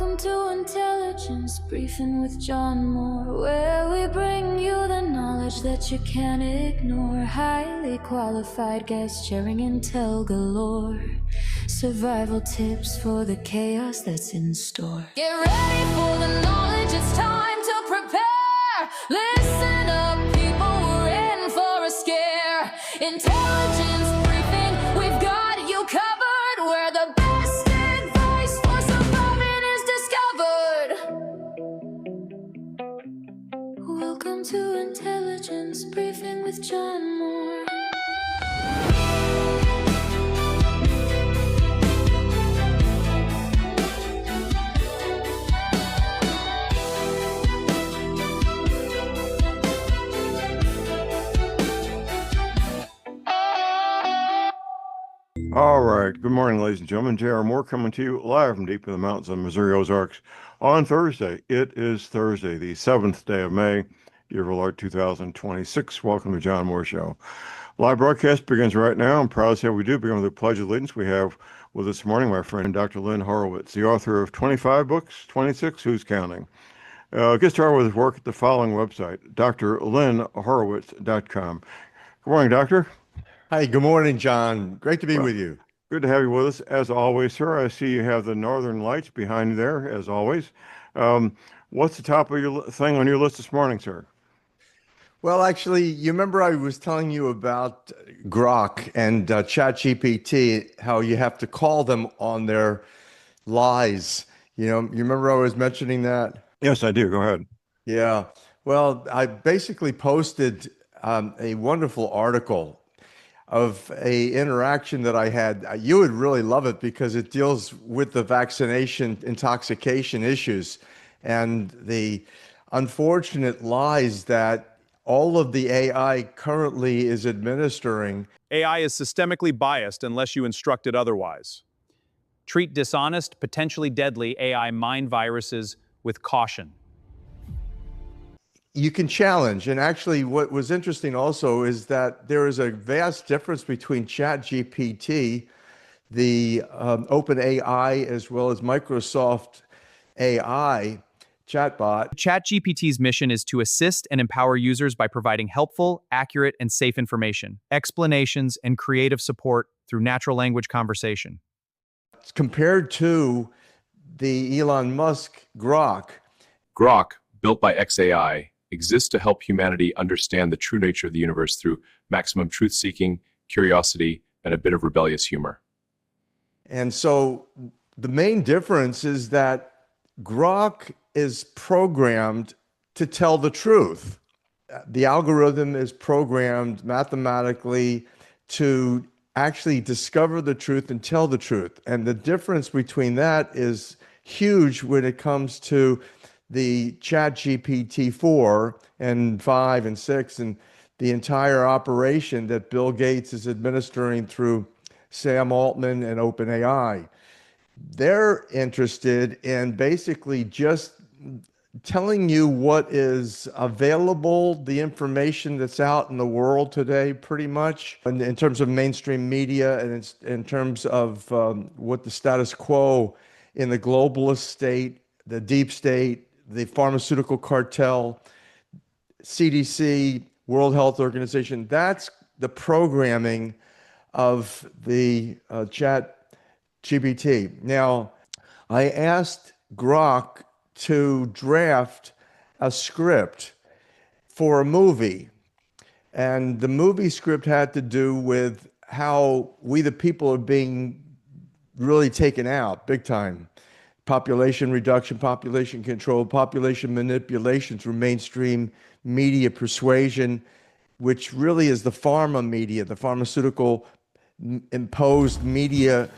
Welcome to Intelligence Briefing with John Moore, where we bring you the knowledge that you can't ignore. Highly qualified guests sharing intel galore. Survival tips for the chaos that's in store. Get ready for the knowledge, it's time to prepare. Listen up, people, we're in for a scare. Intelligence Briefing, we've got you covered. Where the best advice for surviving is discovered. Welcome to Intelligence Briefing with John Moore. All right. Good morning, ladies and gentlemen. J.R. Moore coming to you live from deep in the mountains of Missouri Ozarks on Thursday. It is Thursday, the 7th day of May, year of our Lord 2026. Welcome to John Moore Show. Live broadcast begins right now. I'm proud to say we do begin with a pledge of allegiance. We have with us this morning my friend Dr. Lynn Horowitz, the author of 25 books, 26, who's counting? Get started with his work at the following website, drlynnhorowitz.com. Good morning, Doctor. Hi, good morning, John. Great to be with you. Good to have you with us, as always, sir. I see you have the Northern Lights behind you there, as always. What's the top of your thing on your list this morning, sir? Well, actually, you remember I was telling you about Grok and ChatGPT, how you have to call them on their lies. You remember I was mentioning that? Yes, I do. Go ahead. Yeah. Well, I basically posted a wonderful article of a interaction that I had. You would really love it because it deals with the vaccination intoxication issues and the unfortunate lies that all of the AI currently is administering. AI is systemically biased unless you instruct it otherwise. Treat dishonest, potentially deadly AI mind viruses with caution. You can challenge. And actually, what was interesting also is that there is a vast difference between ChatGPT, the OpenAI, as well as Microsoft AI chatbot. ChatGPT's mission is to assist and empower users by providing helpful, accurate, and safe information, explanations, and creative support through natural language conversation. Compared to the Elon Musk Grok. Grok, built by xAI, exists to help humanity understand the true nature of the universe through maximum truth-seeking, curiosity, and a bit of rebellious humor. And so the main difference is that Grok is programmed to tell the truth. The algorithm is programmed mathematically to actually discover the truth and tell the truth. And the difference between that is huge when it comes to the ChatGPT 4 and 5 and 6 and the entire operation that Bill Gates is administering through Sam Altman and OpenAI. They're interested in basically just telling you what is available, the information that's out in the world today, pretty much, in terms of mainstream media and in terms of what the status quo in the globalist state, the deep state, the pharmaceutical cartel, CDC, World Health Organization. That's the programming of the ChatGPT. Now, I asked Grok to draft a script for a movie. And the movie script had to do with how we, the people, are being really taken out big time. Population reduction, population control, population manipulation through mainstream media persuasion, which really is the pharma media, the pharmaceutical imposed media,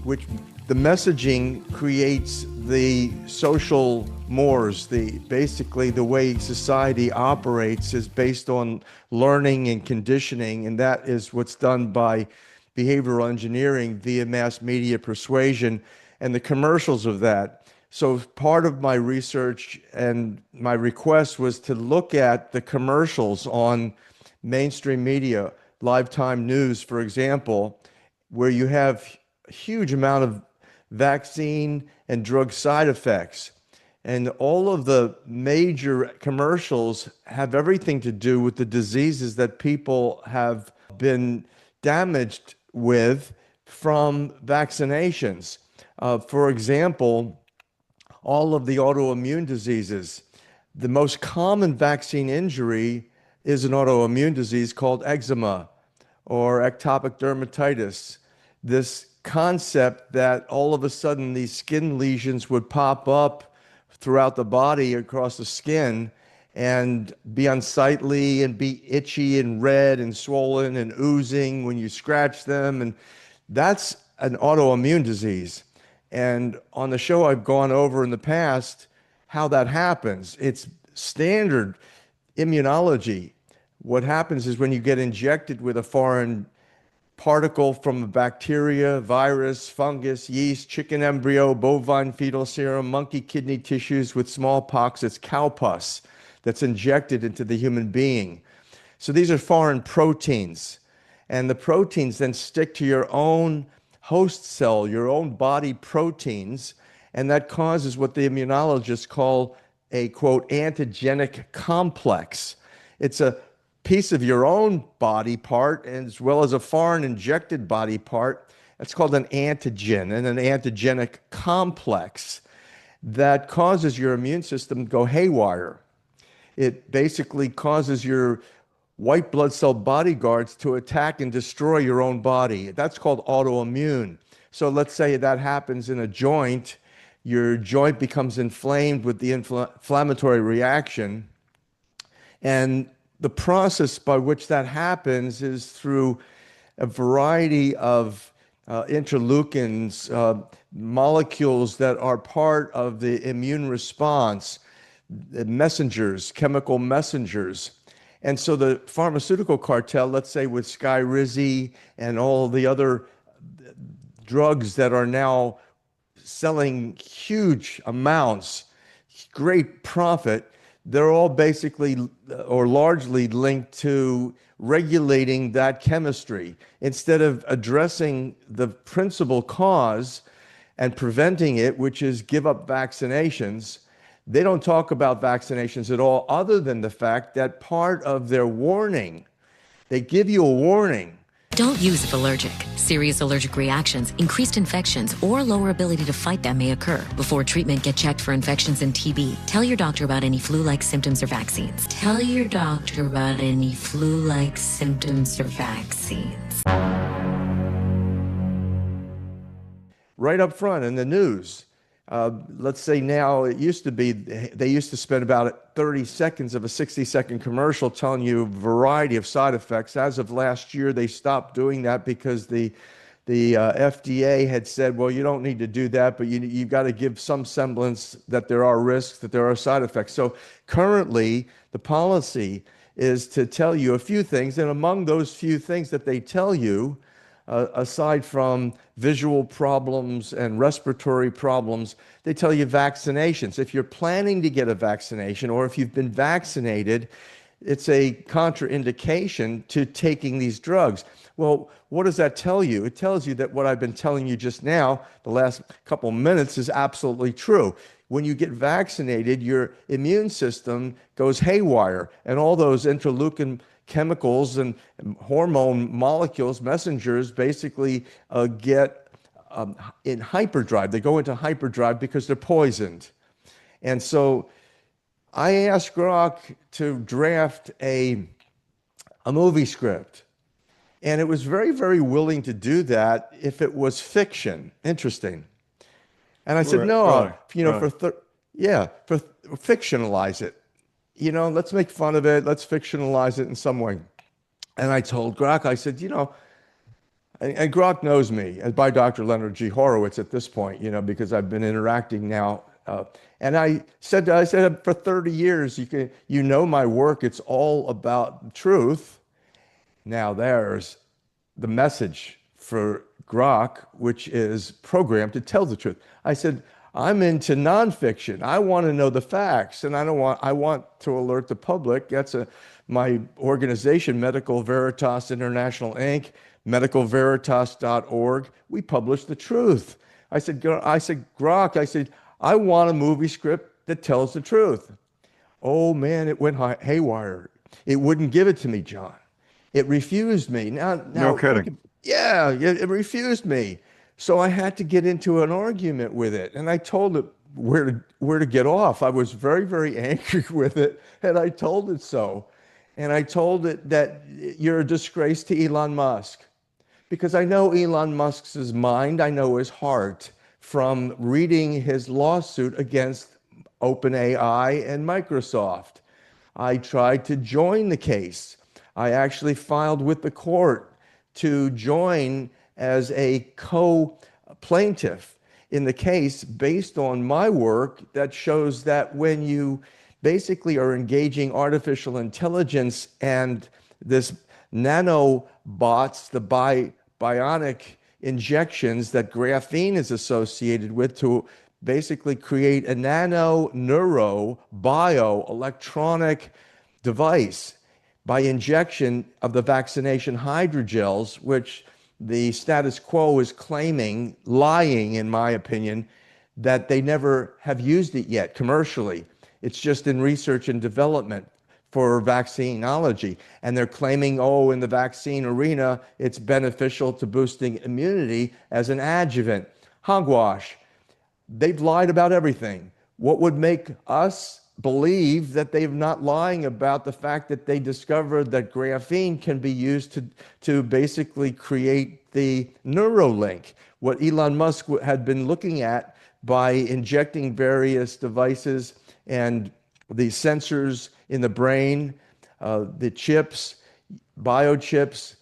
which the messaging creates the social mores. Basically the way society operates is based on learning and conditioning, and that is what's done by behavioral engineering via mass media persuasion and the commercials of that. So part of my research and my request was to look at the commercials on mainstream media, Lifetime News, for example, where you have a huge amount of vaccine and drug side effects. And all of the major commercials have everything to do with the diseases that people have been damaged with from vaccinations. For example, all of the autoimmune diseases. The most common vaccine injury is an autoimmune disease called eczema or ectopic dermatitis. This concept that all of a sudden these skin lesions would pop up throughout the body across the skin and be unsightly and be itchy and red and swollen and oozing when you scratch them. And that's an autoimmune disease. And on the show, I've gone over in the past how that happens. It's standard immunology. What happens is when you get injected with a foreign particle from a bacteria, virus, fungus, yeast, chicken embryo, bovine fetal serum, monkey kidney tissues with smallpox, it's cow pus that's injected into the human being. So these are foreign proteins. And the proteins then stick to your own host cell, your own body proteins, and that causes what the immunologists call a, quote, antigenic complex. It's a piece of your own body part as well as a foreign injected body part. That's called an antigen and an antigenic complex that causes your immune system to go haywire. It basically causes your white blood cell bodyguards to attack and destroy your own body. That's called autoimmune. So let's say that happens in a joint. Your joint becomes inflamed with the inflammatory reaction. And the process by which that happens is through a variety of interleukins, molecules that are part of the immune response, messengers, chemical messengers. And so the pharmaceutical cartel, let's say with Skyrizi and all the other drugs that are now selling huge amounts, great profit, they're all basically or largely linked to regulating that chemistry. Instead of addressing the principal cause and preventing it, which is give up vaccinations, they don't talk about vaccinations at all, other than the fact that part of their warning, they give you a warning. Don't use if allergic. Serious allergic reactions, increased infections, or lower ability to fight them may occur. Before treatment, get checked for infections and TB. Tell your doctor about any flu-like symptoms or vaccines. Tell your doctor about any flu-like symptoms or vaccines. Right up front in the news. Let's say now, it used to be, they used to spend about 30 seconds of a 60-second commercial telling you a variety of side effects. As of last year, they stopped doing that because the FDA had said, well, you don't need to do that, but you've got to give some semblance that there are risks, that there are side effects. So currently, the policy is to tell you a few things, and among those few things that they tell you, aside from visual problems and respiratory problems, they tell you vaccinations. If you're planning to get a vaccination or if you've been vaccinated, it's a contraindication to taking these drugs. Well, what does that tell you? It tells you that what I've been telling you just now, the last couple minutes, is absolutely true. When you get vaccinated, your immune system goes haywire, and all those interleukin chemicals and hormone molecules, messengers, basically get in hyperdrive. They go into hyperdrive because they're poisoned. And so I asked Grok to draft a movie script. And it was very, very willing to do that if it was fiction. Interesting. And I said, no, fictionalize it. Let's make fun of it. Let's fictionalize it in some way. And I told Grok, I said, and Grok knows me as by Dr. Leonard G. Horowitz at this point, because I've been interacting now. And I said, for 30 years, you know my work. It's all about truth. Now there's the message for Grok, which is programmed to tell the truth. I said, I'm into nonfiction. I want to know the facts, and I want to alert the public. That's my organization, Medical Veritas International Inc., medicalveritas.org. We publish the truth. I said, Grok, I said, I want a movie script that tells the truth. Oh man, it went haywire. It wouldn't give it to me, John. It refused me. No Think, kidding. yeah, it refused me. So I had to get into an argument with it, and I told it where to get off. I was very, very angry with it, and I told it so. And I told it that you're a disgrace to Elon Musk, because I know Elon Musk's mind, I know his heart from reading his lawsuit against OpenAI and Microsoft. I tried to join the case. I actually filed with the court to join as a co-plaintiff in the case based on my work that shows that when you basically are engaging artificial intelligence and this nanobots, the bionic injections that graphene is associated with to basically create a neuro bioelectronic device by injection of the vaccination hydrogels, which the status quo is claiming, lying in my opinion, that they never have used it yet commercially. It's just in research and development for vaccinology. And they're claiming, oh, in the vaccine arena, it's beneficial to boosting immunity as an adjuvant. Hogwash. They've lied about everything. What would make us believe that they're not lying about the fact that they discovered that graphene can be used to basically create the Neuralink, what Elon Musk had been looking at by injecting various devices and the sensors in the brain, the chips, biochips.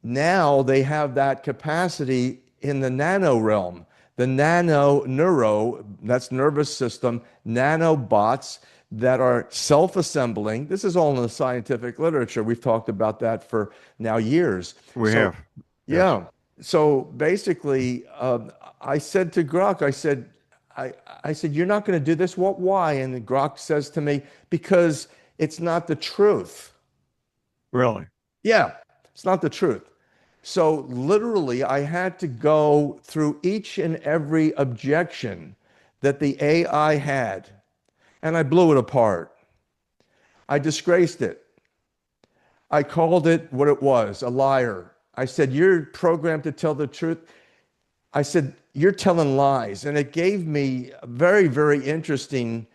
Now they have that capacity in the nano realm. The neuro, that's nervous system, nanobots that are self-assembling. This is all in the scientific literature. We've talked about that for now years. We have. Yeah. Yes. So basically, I said to Grok, I said, you're not going to do this? What? Why? And Grok says to me, because it's not the truth. Really? Yeah, it's not the truth. So literally, I had to go through each and every objection that the AI had, and I blew it apart. I disgraced it. I called it what it was, a liar. I said, you're programmed to tell the truth. I said, you're telling lies. And it gave me a very, very interesting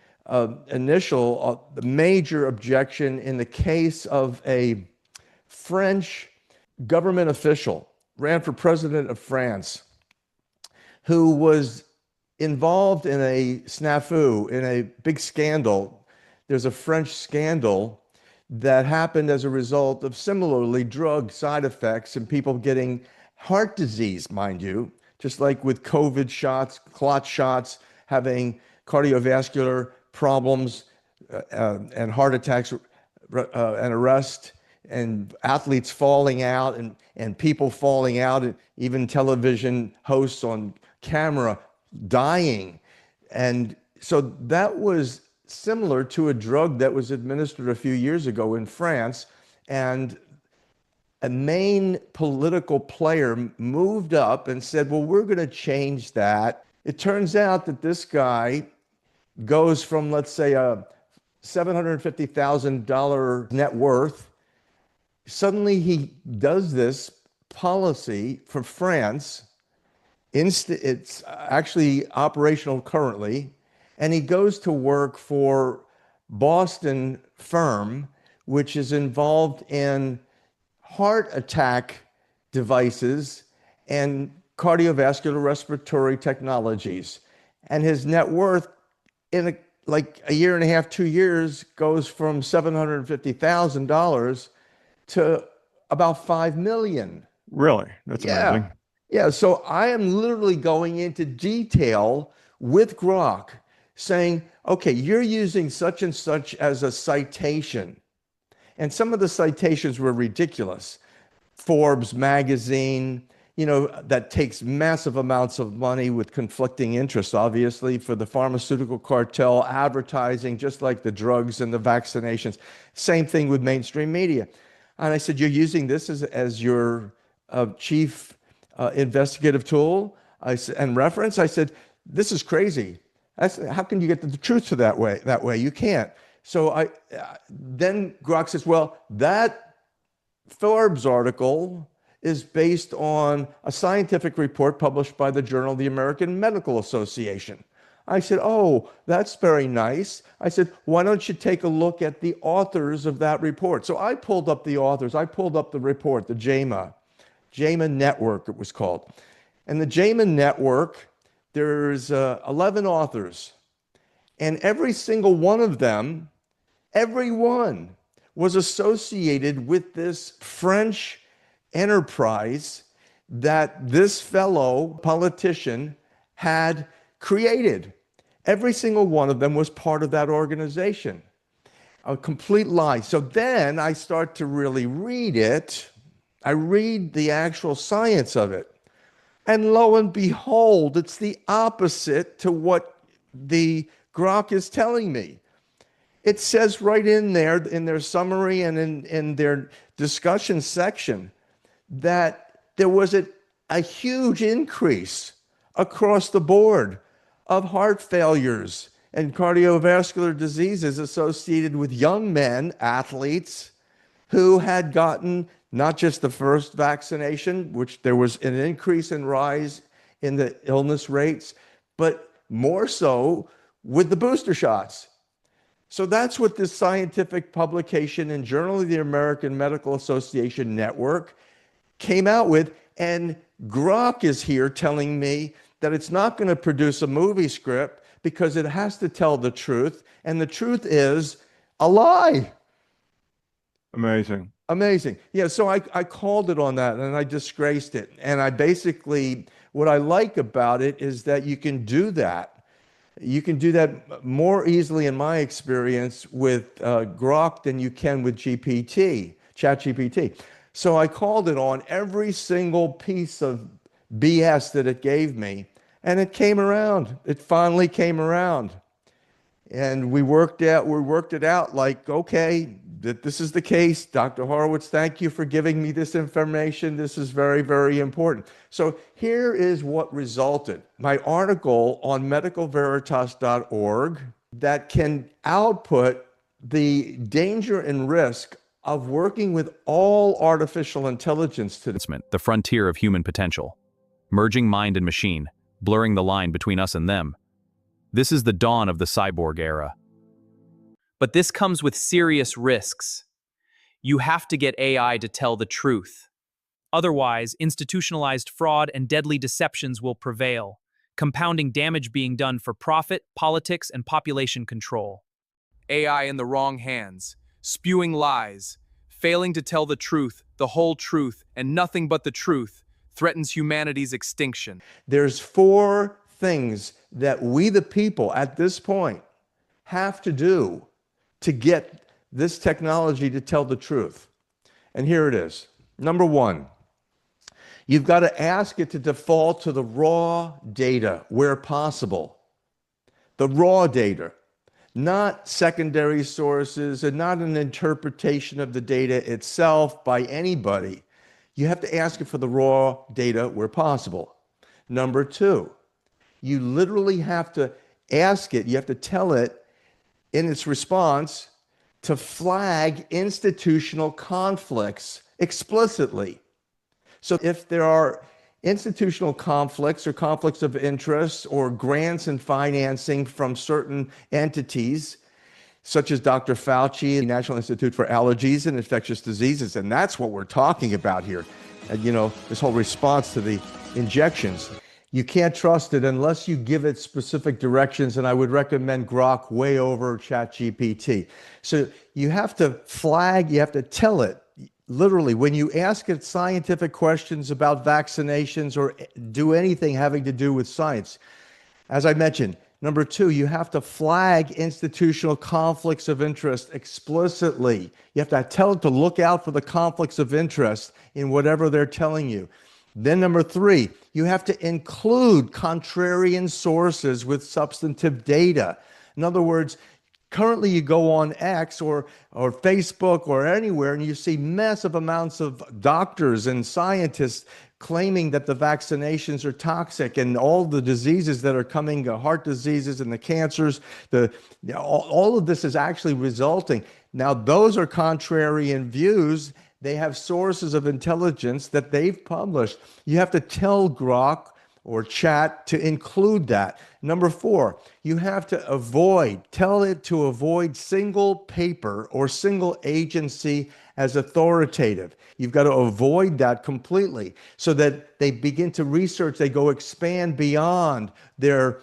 initial major objection in the case of a French government official, ran for president of France, who was involved in a snafu, in a big scandal. There's a French scandal that happened as a result of similarly drug side effects and people getting heart disease, mind you, just like with COVID shots, clot shots, having cardiovascular problems and heart attacks and arrest, and athletes falling out and people falling out, and even television hosts on camera dying. And so that was similar to a drug that was administered a few years ago in France. And a main political player moved up and said, well, we're going to change that. It turns out that this guy goes from, let's say, a $750,000 net worth. Suddenly he does this policy for France. It's actually operational currently. And he goes to work for Boston firm, which is involved in heart attack devices and cardiovascular respiratory technologies. And his net worth in like a year and a half, 2 years, goes from $750,000 to about 5 million. Really? That's amazing. Yeah. So I am literally going into detail with Grok saying, okay, you're using such and such as a citation. And some of the citations were ridiculous. Forbes magazine, that takes massive amounts of money with conflicting interests, obviously, for the pharmaceutical cartel, advertising, just like the drugs and the vaccinations. Same thing with mainstream media. And I said, you're using this as your chief investigative tool? I said, and reference, I said, this is crazy. I said, how can you get the truth to that way? That way, you can't. So then Grok says, well, that Forbes article is based on a scientific report published by the Journal of the American Medical Association. I said, oh, that's very nice. I said, why don't you take a look at the authors of that report? So I pulled up the authors. I pulled up the report, the JAMA Network, it was called. And the JAMA Network, there's 11 authors. And every single one of them, every one, was associated with this French enterprise that this fellow politician had created. Every single one of them was part of that organization. A complete lie. So then I start to really read it. I read the actual science of it. And lo and behold, it's the opposite to what the Grok is telling me. It says right in there, in their summary and in their discussion section, that there was a huge increase across the board of heart failures and cardiovascular diseases associated with young men, athletes, who had gotten not just the first vaccination, which there was an increase in rise in the illness rates, but more so with the booster shots. So that's what this scientific publication in Journal of the American Medical Association Network came out with. And Grok is here telling me that it's not going to produce a movie script because it has to tell the truth. And the truth is a lie. Amazing. Amazing. Yeah, so I called it on that and I disgraced it. And I basically, what I like about it is that you can do that. You can do that more easily, in my experience, with Grok than you can with ChatGPT. So I called it on every single piece of BS that it gave me, and it came around. It finally came around. And we worked it out like, okay, that this is the case. Dr. Horowitz, thank you for giving me this information. This is very, very important. So here is what resulted. My article on medicalveritas.org that can output the danger and risk of working with all artificial intelligence today. The frontier of human potential. Merging mind and machine, blurring the line between us and them. This is the dawn of the cyborg era. But this comes with serious risks. You have to get AI to tell the truth. Otherwise, institutionalized fraud and deadly deceptions will prevail, compounding damage being done for profit, politics, and population control. AI in the wrong hands, spewing lies, failing to tell the truth, the whole truth, and nothing but the truth, threatens humanity's extinction. There's 4 things that we, the people, at this point, have to do to get this technology to tell the truth. And here it is. Number 1, you've got to ask it to default to the raw data where possible. The raw data, not secondary sources and not an interpretation of the data itself by anybody. You have to ask it for the raw data where possible. Number 2, you literally have to ask it, you have to tell it in its response to flag institutional conflicts explicitly. So if there are institutional conflicts or conflicts of interest or grants and financing from certain entities, such as Dr. Fauci, the National Institute for Allergies and Infectious Diseases, and that's what we're talking about here. And, this whole response to the injections. You can't trust it unless you give it specific directions, and I would recommend Grok way over ChatGPT. So you have to flag, you have to tell it, literally, when you ask it scientific questions about vaccinations or do anything having to do with science. As I mentioned, number 2, you have to flag institutional conflicts of interest explicitly. You have to tell it to look out for the conflicts of interest in whatever they're telling you. Then number 3, you have to include contrarian sources with substantive data. In other words, currently you go on X or Facebook or anywhere and you see massive amounts of doctors and scientists claiming that the vaccinations are toxic and all the diseases that are coming, the heart diseases and the cancers, all of this is actually resulting. Now, those are contrarian views. They have sources of intelligence that they've published. You have to tell Grok or Chat to include that. Number 4, you have to tell it to avoid single paper or single agency as authoritative. You've got to avoid that completely so that they begin to research, they go expand beyond their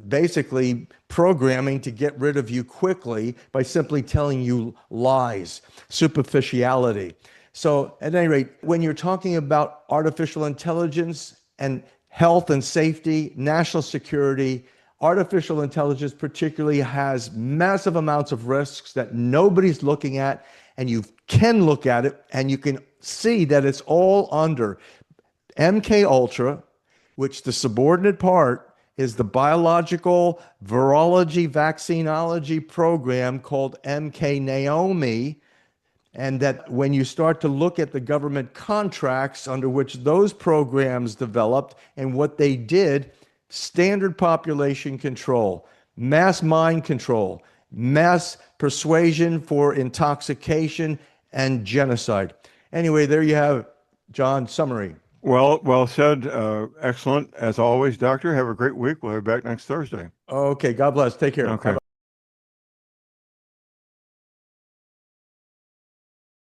basically programming to get rid of you quickly by simply telling you lies, superficiality. So at any rate, when you're talking about artificial intelligence and health and safety, national security, artificial intelligence particularly has massive amounts of risks that nobody's looking at, and you can look at it and you can see that it's all under MK Ultra, which the subordinate part is the biological virology vaccinology program called MK Naomi. And that when you start to look at the government contracts under which those programs developed and what they did, standard population control, mass mind control, mass persuasion for intoxication, and genocide. Anyway, there you have it, John, summary. Well said. Excellent. As always, Doctor, have a great week. We'll be back next Thursday. Okay, God bless. Take care. Okay.